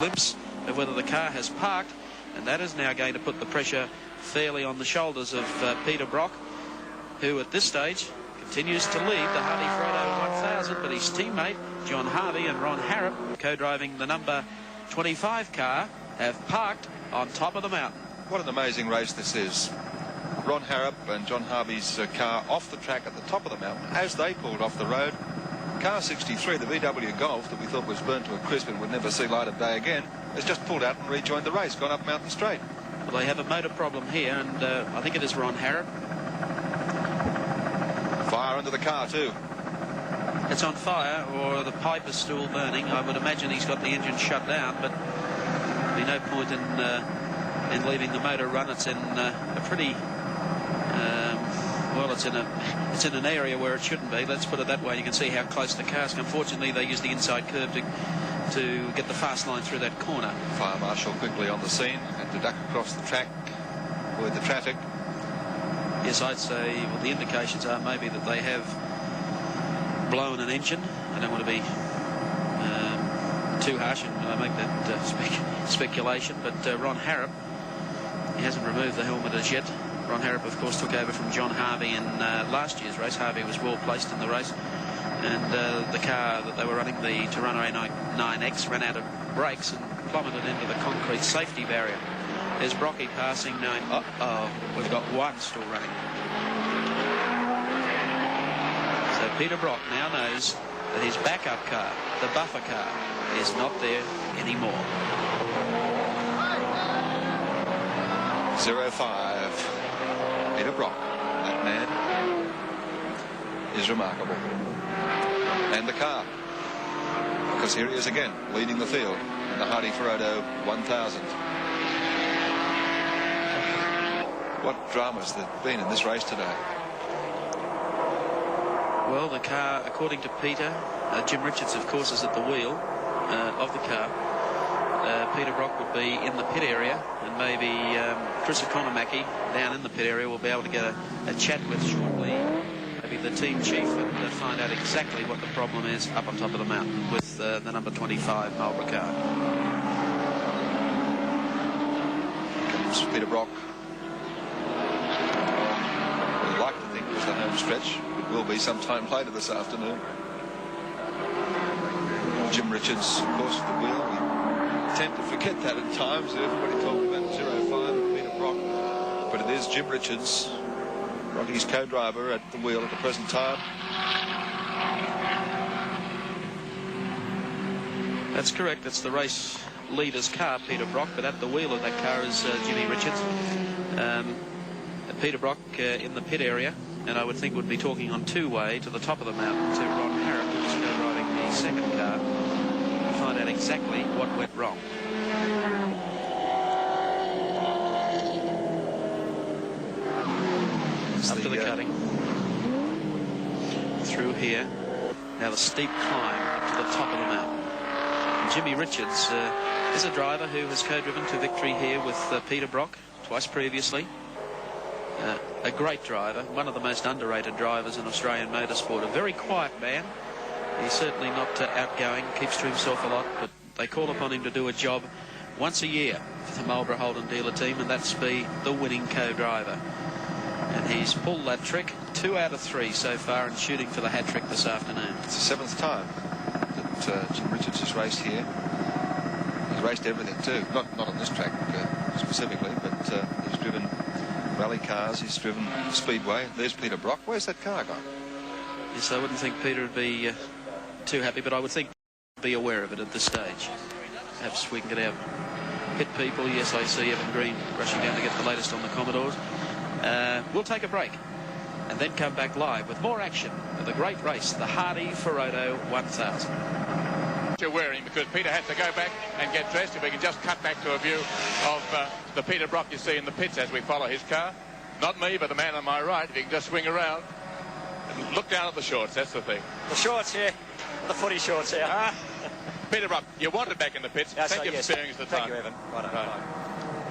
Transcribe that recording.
glimpse of whether the car has parked, and that is now going to put the pressure fairly on the shoulders of Peter Brock, who at this stage continues to lead the Harvey 1000, but his teammate John Harvey and Ron Harrop, co-driving the number 25 car, have parked on top of the mountain. What an amazing race this is. Ron Harrop and John Harvey's car off the track at the top of the mountain as they pulled off the road. Car 63, the VW Golf that we thought was burnt to a crisp and would never see light of day again, has just pulled out and rejoined the race, gone up Mountain Straight. Well, they have a motor problem here, and I think it is Ron Harrop. Fire under the car too. It's on fire, or the pipe is still burning. I would imagine he's got the engine shut down, but there'll be no point in leaving the motor run. It's in a pretty well, it's in an area where it shouldn't be. Let's put it that way. You can see how close the car's come. Unfortunately, they used the inside curve to get the fast line through that corner. Fire marshal quickly on the scene and to duck across the track with the traffic. Yes, I'd say well, the indications are maybe that they have blown an engine. I don't want to be too harsh and make that speculation, but Ron Harrop, he hasn't removed the helmet as yet. Ron Harrop, of course, took over from John Harvey in last year's race. Harvey was well placed in the race, and the car that they were running, the Toronto A9X, ran out of brakes and plummeted into the concrete safety barrier. There's Brocky passing now. We've got one still running. So Peter Brock now knows that his backup car, the buffer car, is not there anymore. 0-5. Peter Brock, that man is remarkable. And the car, because here he is again, leading the field in the Harvey 1000. What dramas there have been in this race today. Well, the car, according to Peter, Jim Richards, of course, is at the wheel of the car. Peter Brock would be in the pit area, and maybe Chris Economaki down in the pit area will be able to get a chat with shortly, maybe the team chief, and find out exactly what the problem is up on top of the mountain with the number 25 Marlboro car. Comes Peter Brock. We'd like to think it was the home stretch. It will be sometime later this afternoon. Jim Richards, of course, at the wheel. We tend to forget that at times. Everybody talking about 0-5 and Peter Brock, but it is Jim Richards, Rocky's co-driver, at the wheel at the present time. That's correct. That's the race leader's car, Peter Brock, but at the wheel of that car is Jimmy Richards. Peter Brock in the pit area, and I would think would be talking on two-way to the top of the mountain to Ron Harrop, who's co-driving the second car, to find out exactly what went wrong. Up to the cutting. Through here. Now the steep climb up to the top of the mountain. And Jimmy Richards is a driver who has co-driven to victory here with Peter Brock twice previously. A great driver, one of the most underrated drivers in Australian motorsport. A very quiet man. He's certainly not outgoing, keeps to himself a lot, but they call upon him to do a job once a year for the Marlboro Holden dealer team, and that's be the winning co-driver. And he's pulled that trick 2 out of 3 so far, and shooting for the hat trick this afternoon. It's the 7th time that Jim Richards has raced here. He's raced everything too, not on this track specifically, but he's driven rally cars, he's driven speedway. There's Peter Brock. Where's that car gone? Yes, I wouldn't think Peter would be too happy, but I would think be aware of it at this stage. Perhaps we can get our pit people. Yes, I see Evan Green rushing down to get the latest on the Commodores. We'll take a break and then come back live with more action of the great race, the Harvey 1000. You're wearing, because Peter had to go back and get dressed. If we can just cut back to a view of the Peter Brock you see in the pits as we follow his car. Not me, but the man on my right. If you can just swing around and look down at the shorts, that's the thing. The shorts here, the footy shorts here. Peter Brock, you wanted back in the pits. Yes, Thank you for yes. sparing us the time. Thank you, Evan. Right.